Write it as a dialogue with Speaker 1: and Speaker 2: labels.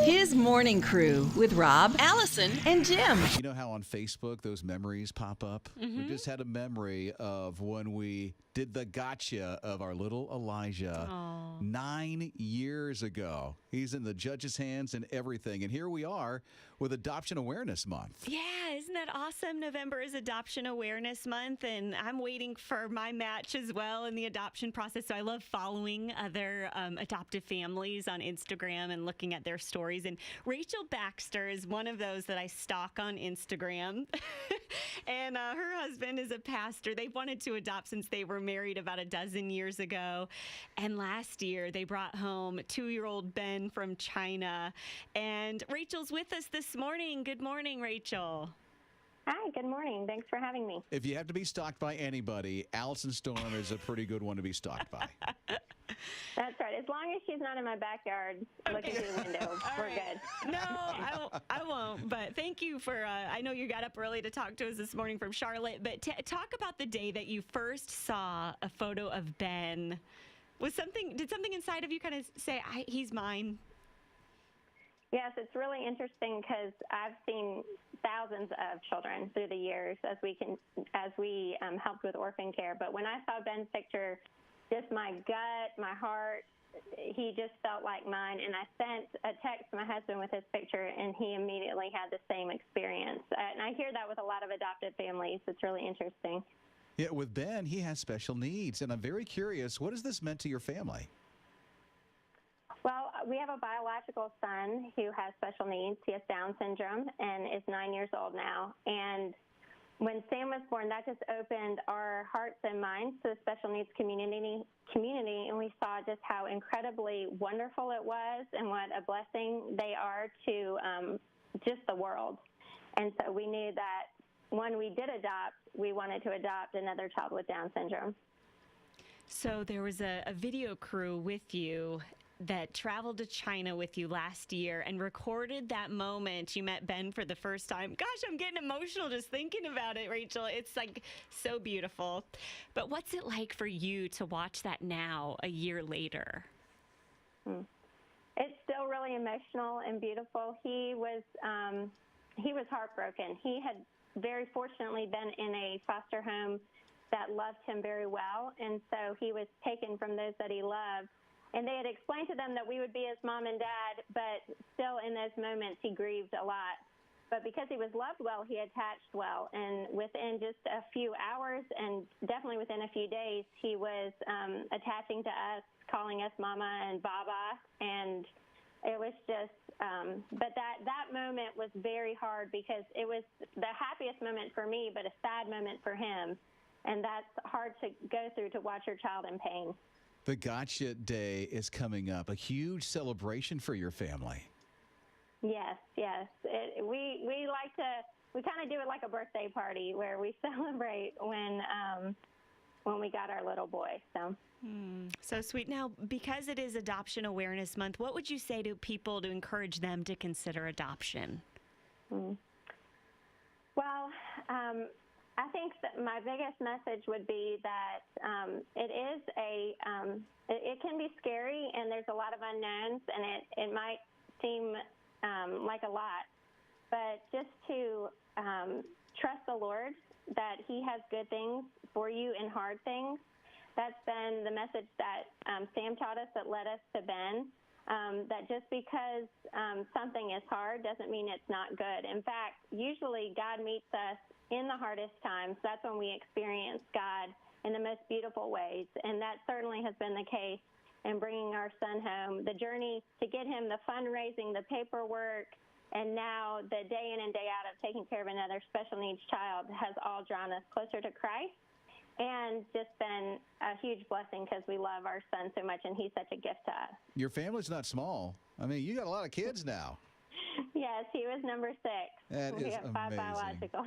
Speaker 1: His morning crew with Rob, Allison, and Jim.
Speaker 2: You know how on Facebook those memories pop up? We just had a memory of when we did the gotcha of our little Elijah 9 years ago. He's in the judge's hands and everything. And here we are with Adoption Awareness Month.
Speaker 3: Yeah, isn't that awesome? November is Adoption Awareness Month, and I'm waiting for my match as well in the adoption process. So I love following other adoptive families on Instagram and looking at their stories. And Rachel Baxter is one of those that I stalk on Instagram. And her husband is a pastor. They've wanted to adopt since they were married about a dozen years ago. And last year, they brought home 2-year-old Ben from China. And Rachel's with us this morning. Good morning, Rachel.
Speaker 4: Hi, good morning. Thanks for having me.
Speaker 2: If you have to be stalked by anybody, Allison Storm is a pretty good one to be stalked by.
Speaker 4: That's right. As long as she's not in my backyard looking through the window, we're good.
Speaker 3: No, I won't. But thank you for, I know you got up early to talk to us this morning from Charlotte. But talk about the day that you first saw a photo of Ben. Did something inside of you kind of say, he's mine?
Speaker 4: Yes, it's really interesting because I've seen thousands of children through the years as we helped with orphan care. But when I saw Ben's picture, just my gut, my heart, he just felt like mine. And I sent a text to my husband with his picture, and he immediately had the same experience. And I hear that with a lot of adopted families. It's really interesting.
Speaker 2: Yeah, with Ben, he has special needs. And I'm very curious, what has this meant to your family?
Speaker 4: Well, we have a biological son who has special needs. He has Down syndrome and is 9 years old now. And when Sam was born, that just opened our hearts and minds to the special needs community, and we saw just how incredibly wonderful it was and what a blessing they are to just the world. And so we knew that when we did adopt, we wanted to adopt another child with Down syndrome.
Speaker 3: So there was a video crew with you that traveled to China with you last year and recorded that moment you met Ben for the first time. Gosh, I'm getting emotional just thinking about it, Rachel. It's like so beautiful. But what's it like for you to watch that now, a year later?
Speaker 4: It's still really emotional and beautiful. He was heartbroken. He had very fortunately been in a foster home that loved him very well, and so he was taken from those that he loved. And they had explained to them that we would be his mom and dad, but still in those moments he grieved a lot. But because he was loved well, he attached well. And within just a few hours and definitely within a few days, he was attaching to us, calling us Mama and Baba. And it was just, but that moment was very hard because it was the happiest moment for me, but a sad moment for him. And that's hard to go through, to watch your child in pain.
Speaker 2: The Gotcha Day is coming up, a huge celebration for your family.
Speaker 4: Yes. We kind of do it like a birthday party where we celebrate when we got our little boy.
Speaker 3: So sweet. Now, because it is Adoption Awareness Month, what would you say to people to encourage them to consider adoption?
Speaker 4: Well, I think that my biggest message would be that it can be scary, and there's a lot of unknowns, and it might seem like a lot, but just to trust the Lord that He has good things for you in hard things. That's been the message that Sam taught us that led us to Ben. That just because something is hard doesn't mean it's not good. In fact, usually God meets us in the hardest times. That's when we experience God in the most beautiful ways. And that certainly has been the case in bringing our son home. The journey to get him, the fundraising, the paperwork, and now the day in and day out of taking care of another special needs child has all drawn us closer to Christ. And just been a huge blessing because we love our son so much, and he's such a gift to us.
Speaker 2: Your family's not small. I mean, you got a lot of kids now.
Speaker 4: Yes, he was number 6.
Speaker 2: That
Speaker 4: we
Speaker 2: is
Speaker 4: have 5
Speaker 2: amazing.
Speaker 4: biological.